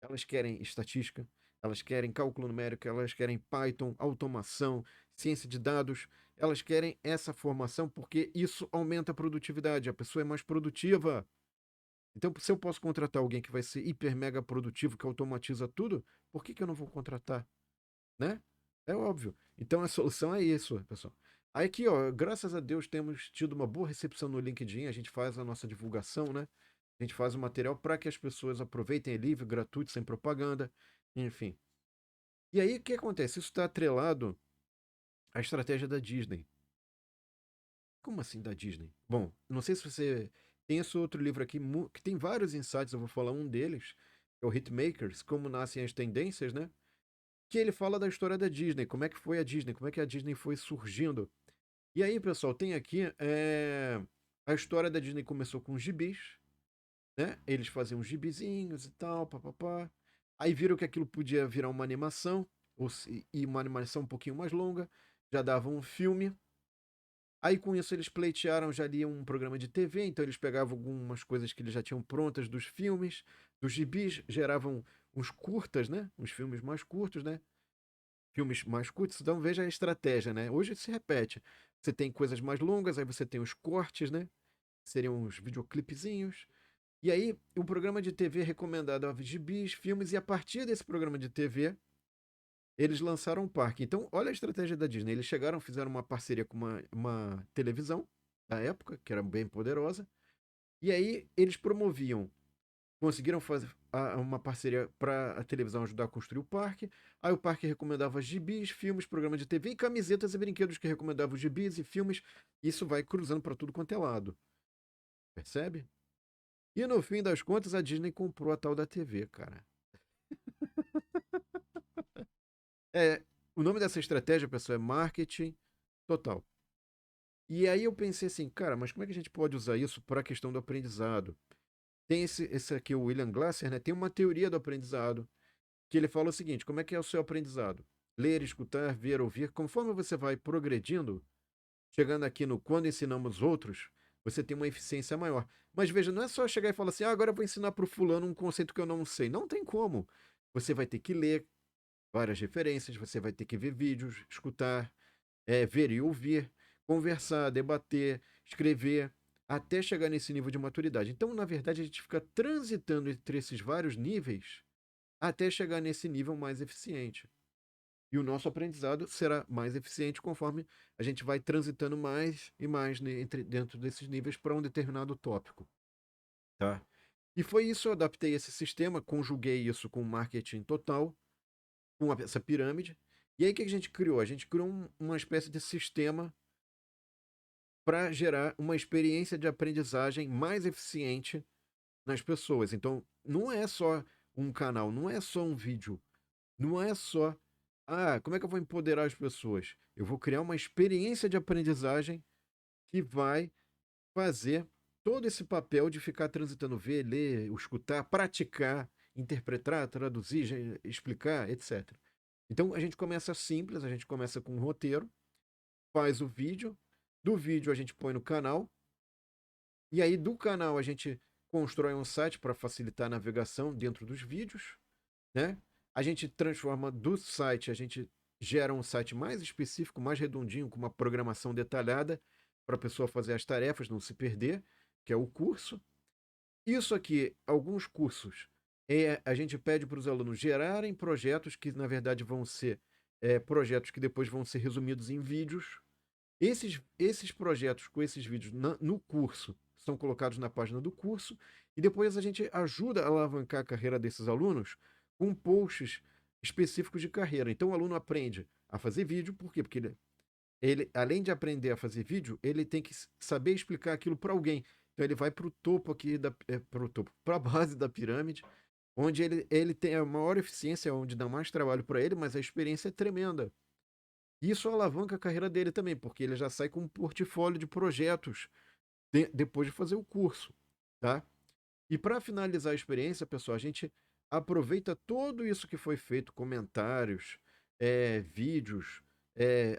Elas querem estatística, elas querem cálculo numérico, elas querem Python, automação, ciência de dados. Elas querem essa formação porque isso aumenta a produtividade, a pessoa é mais produtiva. Então, se eu posso contratar alguém que vai ser hiper mega produtivo, que automatiza tudo, por que eu não vou contratar? Né? É óbvio. Então a solução é isso, pessoal. Aí aqui, ó, graças a Deus temos tido uma boa recepção no LinkedIn, a gente faz a nossa divulgação, né? A gente faz o material para que as pessoas aproveitem, é livre, gratuito, sem propaganda, enfim. E aí o que acontece? Isso está atrelado à estratégia da Disney. Como assim da Disney? Bom, não sei se você tem esse outro livro aqui que tem vários insights, eu vou falar um deles, que é o Hitmakers, Como Nascem as Tendências, né? Que ele fala da história da Disney, como é que foi a Disney, como é que a Disney foi surgindo. E aí, pessoal, tem aqui a história da Disney começou com os gibis, né? Eles faziam gibizinhos e tal, papapá. Aí viram que aquilo podia virar uma animação, e uma animação um pouquinho mais longa, já dava um filme. Aí com isso eles pleitearam já ali um programa de TV, então eles pegavam algumas coisas que eles já tinham prontas dos filmes, dos gibis, geravam uns curtas, né? Uns filmes mais curtos, né? Filmes mais curtos, então veja a estratégia, né? Hoje se repete. Você tem coisas mais longas, aí você tem os cortes, né? Seriam uns videoclipezinhos. E aí, o programa de TV recomendado a gibis, filmes, e a partir desse programa de TV, eles lançaram um parque. Então, olha a estratégia da Disney. Eles chegaram, fizeram uma parceria com uma televisão da época, que era bem poderosa, e aí eles promoviam, conseguiram fazer uma parceria para a televisão ajudar a construir o parque. Aí o parque recomendava gibis, filmes, programa de TV e camisetas e brinquedos que recomendavam gibis e filmes. Isso vai cruzando para tudo quanto é lado. Percebe? E no fim das contas, a Disney comprou a tal da TV, cara. É, o nome dessa estratégia, pessoal, é marketing total. E aí eu pensei assim, cara, mas como é que a gente pode usar isso para a questão do aprendizado? Tem esse aqui, o William Glasser, né? Tem uma teoria do aprendizado, que ele fala o seguinte: como é que é o seu aprendizado? Ler, escutar, ver, ouvir. Conforme você vai progredindo, chegando aqui no quando ensinamos outros, você tem uma eficiência maior. Mas veja, não é só chegar e falar assim, ah, agora eu vou ensinar para o fulano um conceito que eu não sei. Não tem como. Você vai ter que ler várias referências, você vai ter que ver vídeos, escutar, ver e ouvir, conversar, debater, escrever, até chegar nesse nível de maturidade. Então, na verdade, a gente fica transitando entre esses vários níveis até chegar nesse nível mais eficiente. E o nosso aprendizado será mais eficiente conforme a gente vai transitando mais e mais dentro desses níveis para um determinado tópico, tá? E foi isso, eu adaptei esse sistema, conjuguei isso com marketing total, com essa pirâmide. E aí o que a gente criou? A gente criou uma espécie de sistema para gerar uma experiência de aprendizagem mais eficiente nas pessoas. Então, não é só um canal, não é só um vídeo, não é só, ah, como é que eu vou empoderar as pessoas? Eu vou criar uma experiência de aprendizagem que vai fazer todo esse papel de ficar transitando, ver, ler, escutar, praticar, interpretar, traduzir, explicar, etc. Então a gente começa simples, a gente começa com um roteiro, faz o vídeo, do vídeo a gente põe no canal, e aí do canal a gente constrói um site para facilitar a navegação dentro dos vídeos, né? A gente transforma do site, a gente gera um site mais específico, mais redondinho, com uma programação detalhada para a pessoa fazer as tarefas, não se perder, que é o curso. Isso aqui, alguns cursos, a gente pede para os alunos gerarem projetos que, na verdade, vão ser projetos que depois vão ser resumidos em vídeos. Esses projetos com esses vídeos no curso são colocados na página do curso e depois a gente ajuda a alavancar a carreira desses alunos com posts específicos de carreira. Então o aluno aprende a fazer vídeo, por quê? Porque ele, além de aprender a fazer vídeo, ele tem que saber explicar aquilo para alguém. Então ele vai para o topo aqui, para a base da pirâmide, onde ele tem a maior eficiência, onde dá mais trabalho para ele, mas a experiência é tremenda. Isso alavanca a carreira dele também, porque ele já sai com um portfólio de projetos depois de fazer o curso, tá? E para finalizar a experiência, pessoal, a gente aproveita tudo isso que foi feito, comentários, vídeos,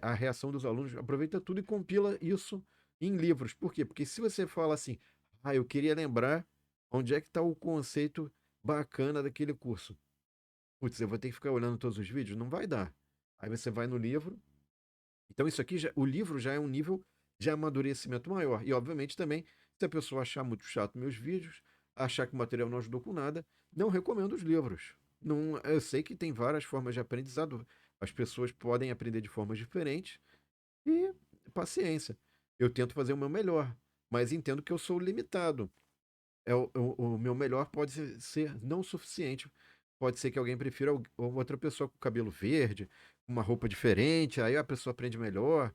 a reação dos alunos, aproveita tudo e compila isso em livros. Por quê? Porque se você fala assim, ah, eu queria lembrar onde é que está o conceito bacana daquele curso. Putz, eu vou ter que ficar olhando todos os vídeos? Não vai dar. Aí você vai no livro. Então, isso aqui, o livro já é um nível de amadurecimento maior. E, obviamente, também, se a pessoa achar muito chato meus vídeos, achar que o material não ajudou com nada, não recomendo os livros. Não, eu sei que tem várias formas de aprendizado, as pessoas podem aprender de formas diferentes e paciência. Eu tento fazer o meu melhor, mas entendo que eu sou limitado. O meu melhor pode ser não suficiente. Pode ser que alguém prefira outra pessoa com cabelo verde, uma roupa diferente, aí a pessoa aprende melhor.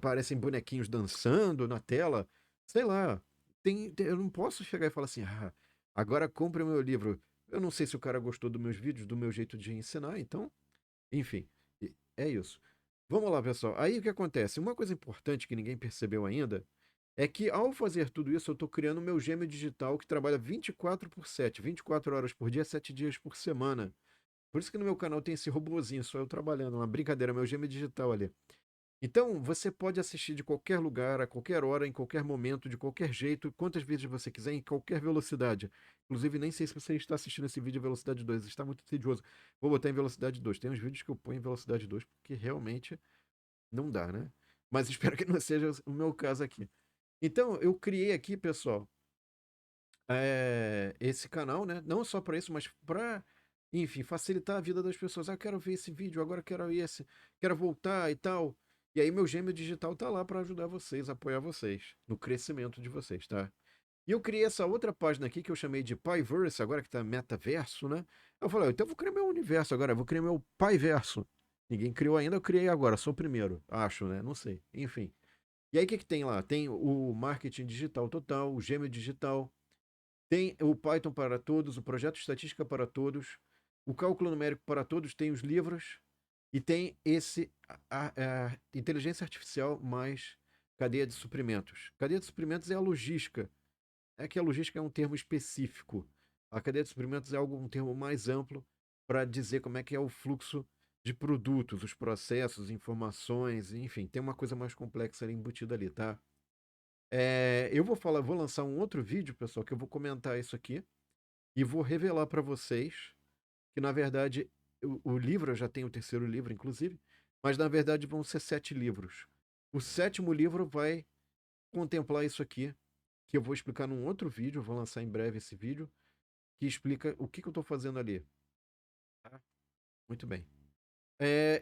Parecem bonequinhos dançando na tela. Sei lá. Eu não posso chegar e falar assim, ah, agora compre o meu livro. Eu não sei se o cara gostou dos meus vídeos, do meu jeito de ensinar, então, enfim, é isso. Vamos lá, pessoal. Aí o que acontece? Uma coisa importante que ninguém percebeu ainda é que ao fazer tudo isso, eu estou criando o meu gêmeo digital que trabalha 24/7, 24 horas por dia, 7 dias por semana. Por isso que no meu canal tem esse robozinho, só eu trabalhando, uma brincadeira, meu gêmeo digital ali. Então, você pode assistir de qualquer lugar, a qualquer hora, em qualquer momento, de qualquer jeito, quantas vezes você quiser, em qualquer velocidade. Inclusive, nem sei se você está assistindo esse vídeo em velocidade 2, está muito tedioso. Vou botar em velocidade 2. Tem uns vídeos que eu ponho em velocidade 2 porque realmente não dá, né? Mas espero que não seja o meu caso aqui. Então, eu criei aqui, pessoal, esse canal, né? Não só para isso, mas para, enfim, facilitar a vida das pessoas. Ah, quero ver esse vídeo, agora quero esse, quero voltar e tal. E aí, meu gêmeo digital tá lá para ajudar vocês, apoiar vocês no crescimento de vocês, tá? E eu criei essa outra página aqui que eu chamei de Paiverse, agora que tá metaverso, né? Eu falei, então eu vou criar meu universo agora, eu vou criar meu Paiverso. Ninguém criou ainda, eu criei agora, sou o primeiro, acho, né? Não sei. Enfim. E aí, o que que tem lá? Tem o marketing digital total, o Gêmeo digital, tem o Python para todos, o projeto Estatística para todos, o cálculo numérico para todos, tem os livros e tem esse a inteligência artificial mais cadeia de suprimentos. Cadeia de suprimentos é a logística. É que a logística é um termo específico. A cadeia de suprimentos é algo, um termo mais amplo para dizer como é que é o fluxo de produtos, os processos, informações, enfim, tem uma coisa mais complexa ali embutida ali, tá? Eu vou lançar um outro vídeo, pessoal, que eu vou comentar isso aqui e vou revelar para vocês que, na verdade, o livro, eu já tenho o terceiro livro, inclusive, mas na verdade vão ser 7 livros. O sétimo livro vai contemplar isso aqui, que eu vou explicar num outro vídeo, eu vou lançar em breve esse vídeo, que explica o que que eu estou fazendo ali. Tá? Muito bem.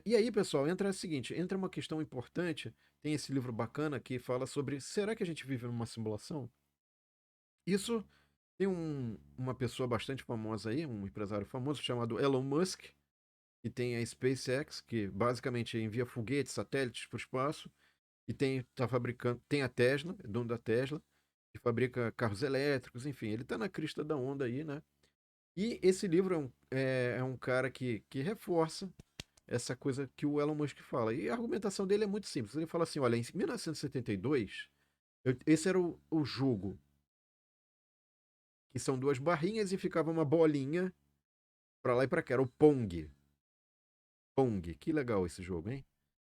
E aí, pessoal, entra o seguinte, entra uma questão importante, tem esse livro bacana que fala sobre, será que a gente vive numa simulação? Isso tem uma pessoa bastante famosa aí, um empresário famoso chamado Elon Musk, que tem a SpaceX, que basicamente envia foguetes, satélites para o espaço, e tá fabricando, tem a Tesla, é dono da Tesla, que fabrica carros elétricos, enfim, ele está na crista da onda aí, né? E esse livro é um cara que reforça essa coisa que o Elon Musk fala. E a argumentação dele é muito simples. Ele fala assim: olha, em 1972, esse era o jogo, que são duas barrinhas e ficava uma bolinha pra lá e pra cá. Era o Pong. Pong. Que legal esse jogo, hein?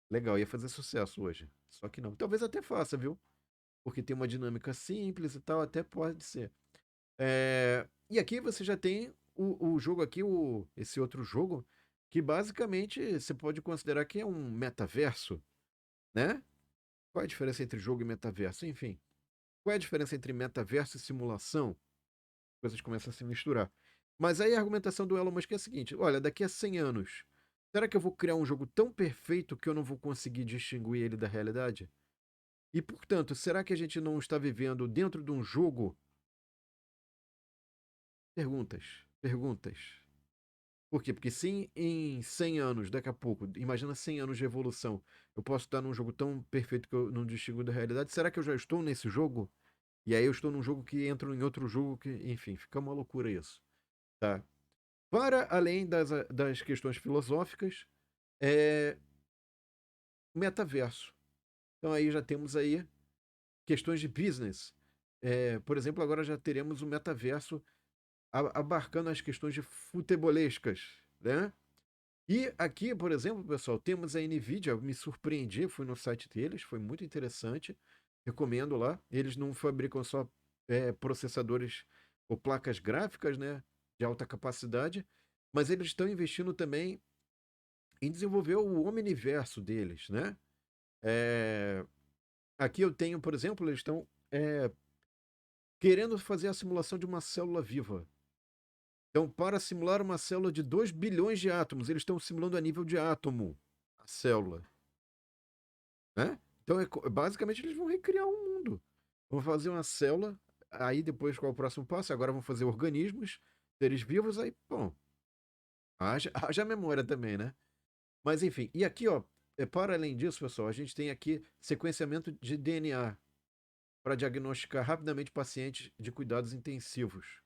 Legal, ia fazer sucesso hoje. Só que não. Talvez até faça, viu? Porque tem uma dinâmica simples e tal, até pode ser. E aqui você já tem o jogo aqui, esse outro jogo, que basicamente você pode considerar que é um metaverso, né? Qual é a diferença entre jogo e metaverso? Enfim, qual é a diferença entre metaverso e simulação? Coisas começam a se misturar. Mas aí a argumentação do Elon Musk é a seguinte: olha, daqui a 100 anos, será que eu vou criar um jogo tão perfeito que eu não vou conseguir distinguir ele da realidade? E, portanto, será que a gente não está vivendo dentro de um jogo? Perguntas, perguntas. Por quê? Porque se em 100 anos, daqui a pouco, imagina 100 anos de evolução, eu posso estar num jogo tão perfeito que eu não distingo da realidade, será que eu já estou nesse jogo? E aí eu estou num jogo que entra em outro jogo que, enfim, fica uma loucura isso, tá? Para além das questões filosóficas, é metaverso. Então aí já temos aí questões de business. Por exemplo, agora já teremos o metaverso abarcando as questões de futebolescas, né? E aqui, por exemplo, pessoal, temos a Nvidia, eu me surpreendi, fui no site deles, foi muito interessante, recomendo lá. Eles não fabricam só processadores ou placas gráficas, né, de alta capacidade, mas eles estão investindo também em desenvolver o Omniverso deles, né? É, Aqui eu tenho, por exemplo, eles estão querendo fazer a simulação de uma célula viva. Então, para simular uma célula de 2 bilhões de átomos, eles estão simulando a nível de átomo a célula. Né? Então, basicamente, eles vão recriar um mundo. Vão fazer uma célula, aí depois qual é o próximo passo? Agora vão fazer organismos, seres vivos, aí, bom, haja memória também, né? Mas enfim, e aqui, ó, para além disso, pessoal, a gente tem aqui sequenciamento de DNA para diagnosticar rapidamente pacientes de cuidados intensivos.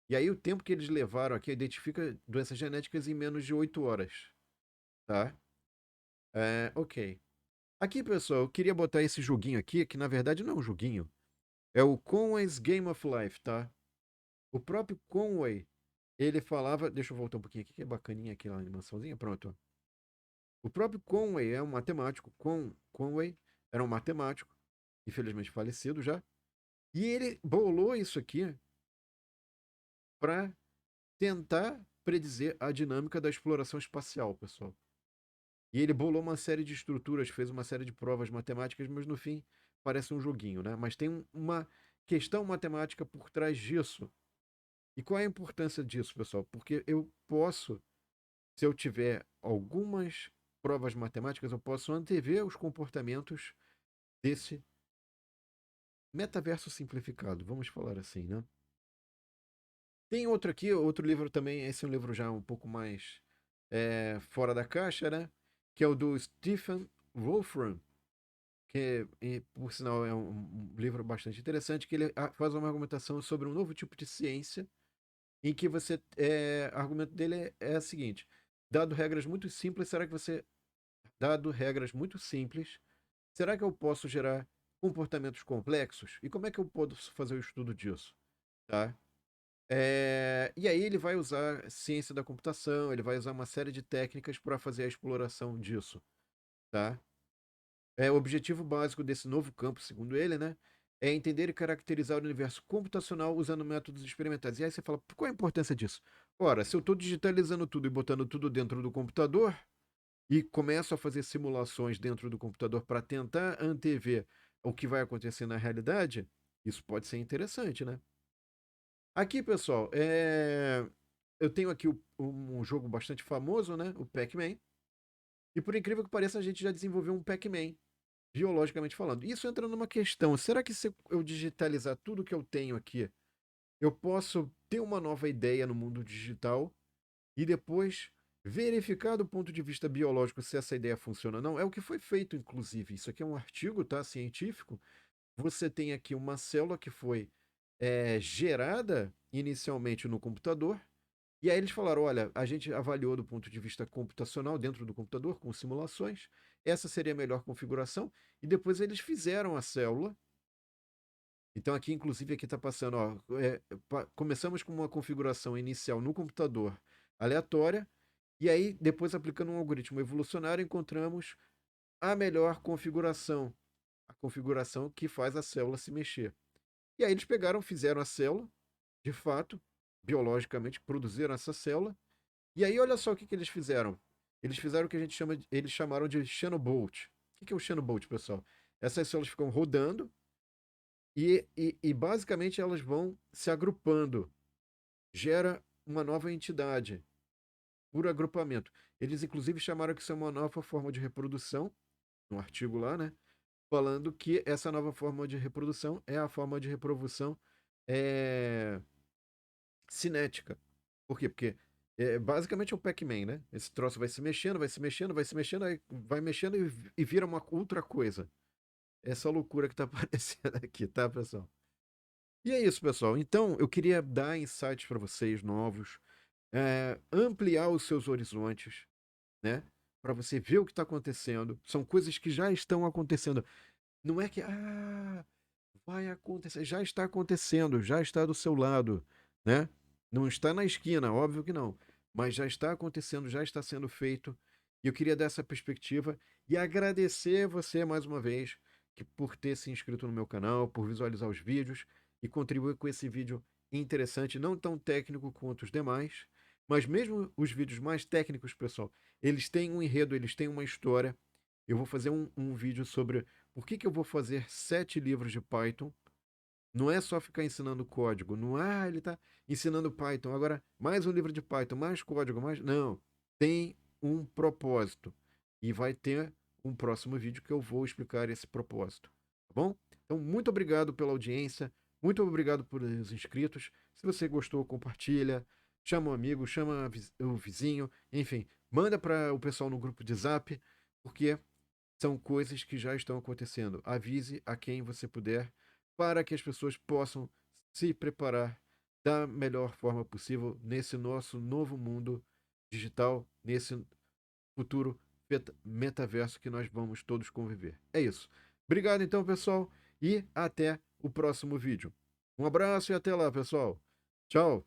E aí o tempo que eles levaram aqui identifica doenças genéticas em menos de 8 horas, tá? Ok. Aqui, pessoal, eu queria botar esse joguinho aqui, que na verdade não é um joguinho. É o Conway's Game of Life, tá? O próprio Conway, ele falava. Deixa eu voltar um pouquinho aqui, que é bacaninha aquela animaçãozinha. Pronto. O próprio Conway é um matemático. Conway era um matemático, infelizmente falecido já. E ele bolou isso aqui para tentar predizer a dinâmica da exploração espacial, pessoal. E ele bolou uma série de estruturas, fez uma série de provas matemáticas, mas no fim parece um joguinho, né? Mas tem uma questão matemática por trás disso. E qual é a importância disso, pessoal? Porque eu posso, se eu tiver algumas provas matemáticas, eu posso antever os comportamentos desse metaverso simplificado, vamos falar assim, né? Tem outro aqui, outro livro também, esse é um livro já um pouco mais fora da caixa, né? Que é o do Stephen Wolfram, que, por sinal, é um livro bastante interessante, que ele faz uma argumentação sobre um novo tipo de ciência, em que o argumento dele é o seguinte: dado regras muito simples, dado regras muito simples, será que eu posso gerar comportamentos complexos? E como é que eu posso fazer o estudo disso? Tá? E aí ele vai usar ciência da computação, ele vai usar uma série de técnicas para fazer a exploração disso, tá? O objetivo básico desse novo campo, segundo ele, né, é entender e caracterizar o universo computacional usando métodos experimentais. E aí você fala, qual a importância disso? Ora, se eu estou digitalizando tudo e botando tudo dentro do computador e começo a fazer simulações dentro do computador para tentar antever o que vai acontecer na realidade, isso pode ser interessante, né? Aqui, pessoal, eu tenho aqui um jogo bastante famoso, né? O Pac-Man. E por incrível que pareça, a gente já desenvolveu um Pac-Man, biologicamente falando. Isso entra numa questão: será que se eu digitalizar tudo que eu tenho aqui, eu posso ter uma nova ideia no mundo digital e depois verificar do ponto de vista biológico se essa ideia funciona ou não? É o que foi feito, inclusive. Isso aqui é um artigo, tá, científico. Você tem aqui uma célula que foi gerada inicialmente no computador. E aí eles falaram: olha, a gente avaliou do ponto de vista computacional dentro do computador, com simulações, essa seria a melhor configuração, e depois eles fizeram a célula. Então aqui, inclusive, aqui está passando, ó, começamos com uma configuração inicial no computador aleatória, e aí depois aplicando um algoritmo evolucionário encontramos a melhor configuração, a configuração que faz a célula se mexer. E aí eles pegaram, fizeram a célula, de fato, biologicamente produziram essa célula. E aí, olha só o que, que eles fizeram. Eles fizeram o que a gente chama, eles chamaram de Shadowbolt. O que, que é o Shadowbolt, pessoal? Essas células ficam rodando e basicamente elas vão se agrupando. Gera uma nova entidade por agrupamento. Eles, inclusive, chamaram que isso é uma nova forma de reprodução, no artigo lá, né? Falando que essa nova forma de reprodução é a forma de reprodução é, cinética. Por quê? Porque basicamente é o Pac-Man, né? Esse troço vai se mexendo, vai se mexendo, vai se mexendo, aí vai mexendo e vira uma outra coisa. Essa loucura que tá aparecendo aqui, tá, pessoal? E é isso, pessoal. Então, eu queria dar insights para vocês novos, ampliar os seus horizontes, né? Para você ver o que está acontecendo. São coisas que já estão acontecendo. Não é que, vai acontecer, já está acontecendo, já está do seu lado, né? Não está na esquina, óbvio que não, mas já está acontecendo, já está sendo feito. E eu queria dar essa perspectiva e agradecer você mais uma vez por ter se inscrito no meu canal, por visualizar os vídeos e contribuir com esse vídeo interessante, não tão técnico quanto os demais, mas mesmo os vídeos mais técnicos, pessoal, eles têm um enredo, eles têm uma história. Eu vou fazer um vídeo sobre por que que eu vou fazer 7 livros de Python. Não é só ficar ensinando código. Não, ele está ensinando Python. Agora, mais um livro de Python, mais código, mais. Não. Tem um propósito. E vai ter um próximo vídeo que eu vou explicar esse propósito. Tá bom? Então, muito obrigado pela audiência. Muito obrigado por os inscritos. Se você gostou, compartilha. Chama um amigo, chama o vizinho. Enfim, manda para o pessoal no grupo de Zap, porque são coisas que já estão acontecendo. Avise a quem você puder para que as pessoas possam se preparar da melhor forma possível nesse nosso novo mundo digital, nesse futuro metaverso que nós vamos todos conviver. É isso. Obrigado então, pessoal, e até o próximo vídeo. Um abraço e até lá, pessoal. Tchau.